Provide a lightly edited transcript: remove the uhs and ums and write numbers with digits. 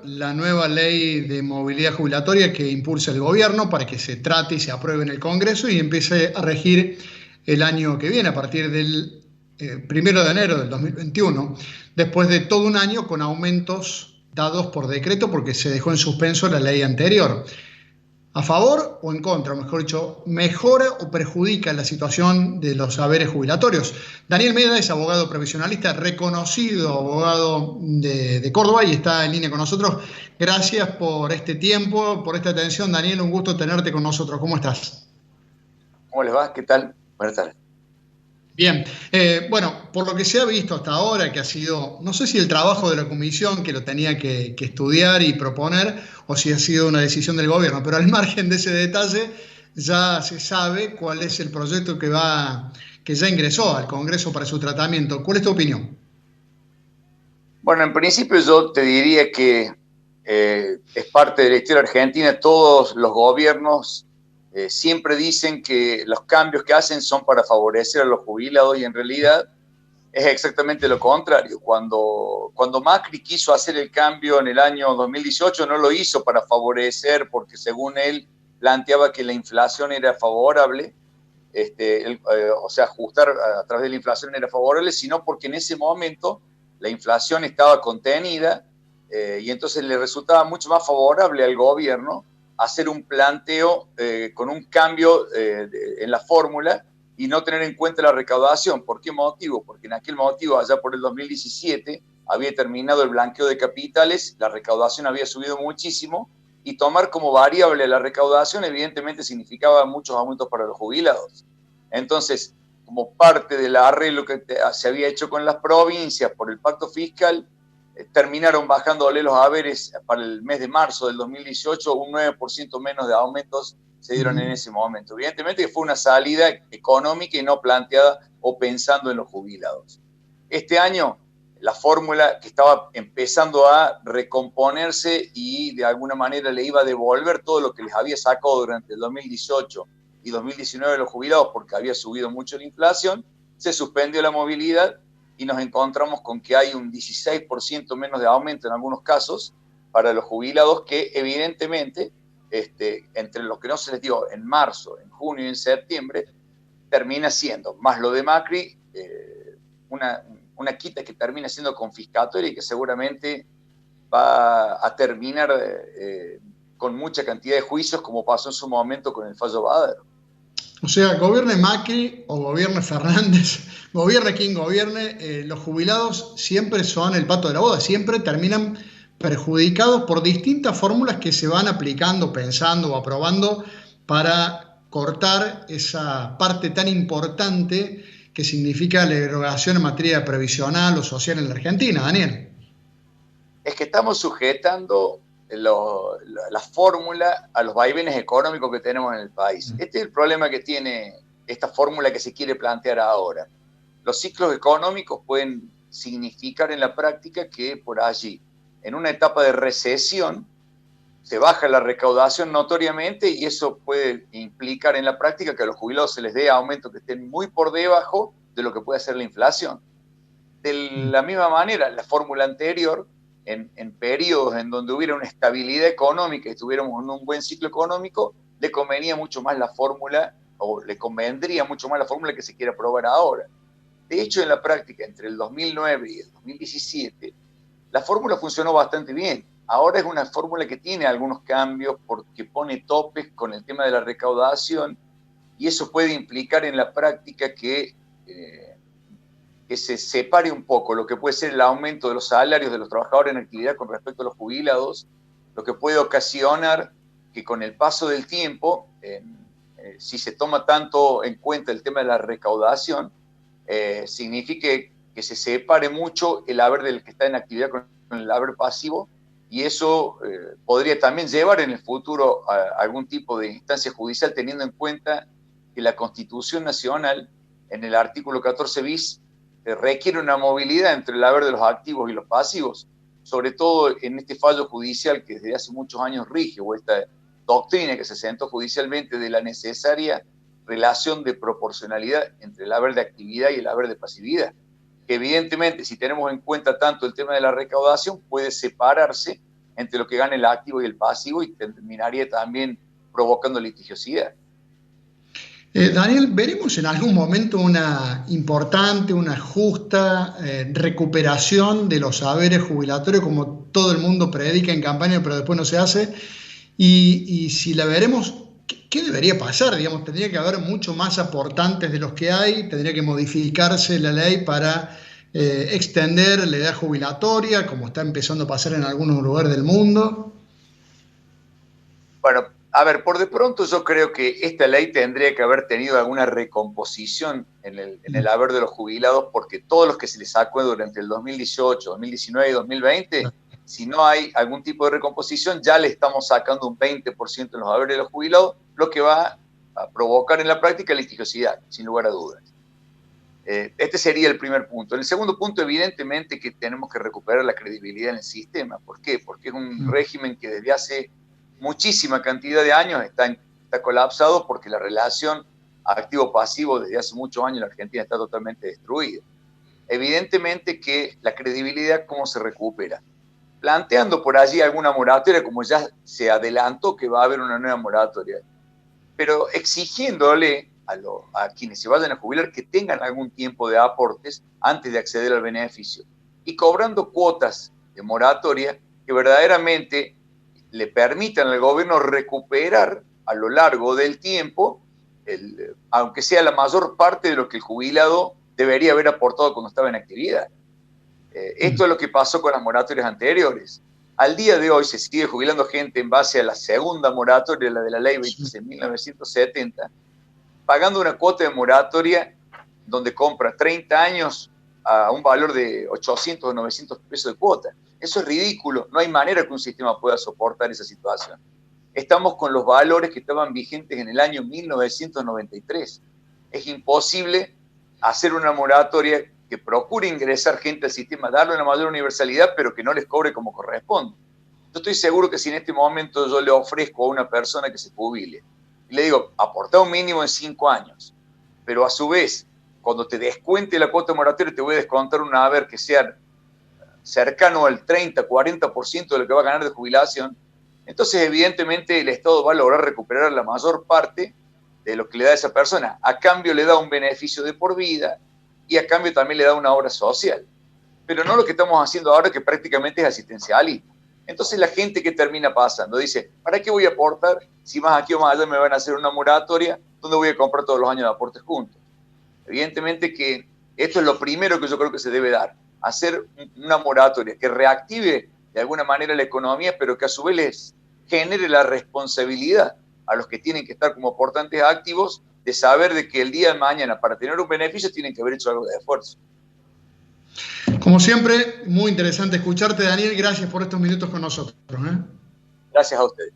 la nueva ley de movilidad jubilatoria que impulsa el gobierno para que se trate y se apruebe en el Congreso y empiece a regir el año que viene, a partir del 1 de enero del 2021, después de todo un año con aumentos dados por decreto porque se dejó en suspenso la ley anterior. ¿A favor o en contra, mejor dicho, mejora o perjudica la situación de los haberes jubilatorios? Daniel Meda es abogado previsionalista, reconocido abogado de Córdoba y está en línea con nosotros. Gracias por este tiempo, por esta atención. Daniel, un gusto tenerte con nosotros. ¿Cómo estás? ¿Cómo les va? ¿Qué tal? Buenas tardes. Bien, bueno, por lo que se ha visto hasta ahora, que ha sido, no sé si el trabajo de la comisión que lo tenía que estudiar y proponer, o si ha sido una decisión del gobierno, pero al margen de ese detalle, ya se sabe cuál es el proyecto que ya ingresó al Congreso para su tratamiento. ¿Cuál es tu opinión? Bueno, en principio yo te diría que es parte de la historia argentina. Todos los gobiernos siempre dicen que los cambios que hacen son para favorecer a los jubilados y en realidad es exactamente lo contrario. Cuando Macri quiso hacer el cambio en el año 2018 no lo hizo para favorecer porque según él planteaba que la inflación era favorable. O sea, ajustar a través de la inflación era favorable, sino porque en ese momento la inflación estaba contenida y entonces le resultaba mucho más favorable al gobierno hacer un planteo con un cambio en la fórmula y no tener en cuenta la recaudación. ¿Por qué motivo? Porque en aquel motivo, allá por el 2017, había terminado el blanqueo de capitales, la recaudación había subido muchísimo y tomar como variable la recaudación evidentemente significaba muchos aumentos para los jubilados. Entonces, como parte del arreglo que se había hecho con las provincias por el pacto fiscal, terminaron bajándole los haberes para el mes de marzo del 2018, un 9% menos de aumentos se dieron en ese momento. Evidentemente que fue una salida económica y no planteada o pensando en los jubilados. Este año la fórmula que estaba empezando a recomponerse y de alguna manera le iba a devolver todo lo que les había sacado durante el 2018 y 2019 los jubilados porque había subido mucho la inflación, se suspendió la movilidad y nos encontramos con que hay un 16% menos de aumento en algunos casos para los jubilados que evidentemente, entre los que no se les dio en marzo, en junio y en septiembre, termina siendo, más lo de Macri, una quita que termina siendo confiscatoria y que seguramente va a terminar con mucha cantidad de juicios como pasó en su momento con el fallo Badr. O sea, gobierne Macri o gobierne Fernández, gobierne quien gobierne, los jubilados siempre son el pato de la boda, siempre terminan perjudicados por distintas fórmulas que se van aplicando, pensando o aprobando para cortar esa parte tan importante que significa la erogación en materia previsional o social en la Argentina, Daniel. Es que estamos sujetando la fórmula a los vaivenes económicos que tenemos en el país. Este es el problema que tiene esta fórmula que se quiere plantear ahora. Los ciclos económicos pueden significar en la práctica que por allí, en una etapa de recesión, se baja la recaudación notoriamente y eso puede implicar en la práctica que a los jubilados se les dé aumentos que estén muy por debajo de lo que puede ser la inflación. De la misma manera, la fórmula anterior, en periodos en donde hubiera una estabilidad económica y estuviéramos en un buen ciclo económico, le convenía mucho más la fórmula, o le convendría mucho más la fórmula que se quiere aprobar ahora. De hecho, en la práctica, entre el 2009 y el 2017, la fórmula funcionó bastante bien. Ahora es una fórmula que tiene algunos cambios porque pone topes con el tema de la recaudación y eso puede implicar en la práctica que se separe un poco lo que puede ser el aumento de los salarios de los trabajadores en actividad con respecto a los jubilados, lo que puede ocasionar que con el paso del tiempo, si se toma tanto en cuenta el tema de la recaudación, signifique que se separe mucho el haber del que está en actividad con el haber pasivo y eso podría también llevar en el futuro a algún tipo de instancia judicial teniendo en cuenta que la Constitución Nacional en el artículo 14 bis requiere una movilidad entre el haber de los activos y los pasivos, sobre todo en este fallo judicial que desde hace muchos años rige, o esta doctrina que se sentó judicialmente de la necesaria relación de proporcionalidad entre el haber de actividad y el haber de pasividad, que evidentemente si tenemos en cuenta tanto el tema de la recaudación puede separarse entre lo que gana el activo y el pasivo y terminaría también provocando litigiosidad. Daniel, ¿veremos en algún momento una importante, una justa recuperación de los saberes jubilatorios como todo el mundo predica en campaña pero después no se hace? Y si la veremos, ¿qué debería pasar? Digamos, tendría que haber mucho más aportantes de los que hay, tendría que modificarse la ley para extender la edad jubilatoria, como está empezando a pasar en algunos lugares del mundo. Bueno, a ver, por de pronto yo creo que esta ley tendría que haber tenido alguna recomposición en el haber de los jubilados, porque todos los que se les sacó durante el 2018, 2019 y 2020, si no hay algún tipo de recomposición, ya le estamos sacando un 20% en los haberes de los jubilados, lo que va a provocar en la práctica litigiosidad, sin lugar a dudas. Este sería el primer punto. El segundo punto, evidentemente, que tenemos que recuperar la credibilidad en el sistema. ¿Por qué? Porque es un régimen que desde hace muchísima cantidad de años está colapsado, porque la relación activo-pasivo desde hace muchos años en la Argentina está totalmente destruida. Evidentemente que la credibilidad, ¿cómo se recupera? Planteando por allí alguna moratoria, como ya se adelantó que va a haber una nueva moratoria, pero exigiéndole a quienes se vayan a jubilar que tengan algún tiempo de aportes antes de acceder al beneficio, y cobrando cuotas de moratoria que verdaderamente le permitan al gobierno recuperar a lo largo del tiempo, aunque sea la mayor parte de lo que el jubilado debería haber aportado cuando estaba en actividad. Esto es lo que pasó con las moratorias anteriores. Al día de hoy se sigue jubilando gente en base a la segunda moratoria, la de la ley 26.970, pagando una cuota de moratoria donde compra 30 años a un valor de 800 o 900 pesos de cuota. Eso es ridículo, no hay manera que un sistema pueda soportar esa situación. Estamos con los valores que estaban vigentes en el año 1993. Es imposible hacer una moratoria que procure ingresar gente al sistema, darle una mayor universalidad, pero que no les cobre como corresponde. Yo estoy seguro que si en este momento yo le ofrezco a una persona que se jubile, y le digo, aporta un mínimo en 5 años, pero a su vez, cuando te descuente la cuota moratoria, te voy a descontar un haber que sea cercano al 30, 40% de lo que va a ganar de jubilación, entonces evidentemente el Estado va a lograr recuperar la mayor parte de lo que le da a esa persona. A cambio le da un beneficio de por vida y a cambio también le da una obra social. Pero no lo que estamos haciendo ahora, que prácticamente es asistencialismo. Entonces la gente que termina pasando dice, ¿para qué voy a aportar si más aquí o más allá me van a hacer una moratoria donde voy a comprar todos los años de aportes juntos? Evidentemente que esto es lo primero que yo creo que se debe dar, hacer una moratoria que reactive de alguna manera la economía, pero que a su vez les genere la responsabilidad a los que tienen que estar como aportantes activos de saber de que el día de mañana para tener un beneficio tienen que haber hecho algo de esfuerzo. Como siempre, muy interesante escucharte, Daniel. Gracias por estos minutos con nosotros. Gracias a ustedes.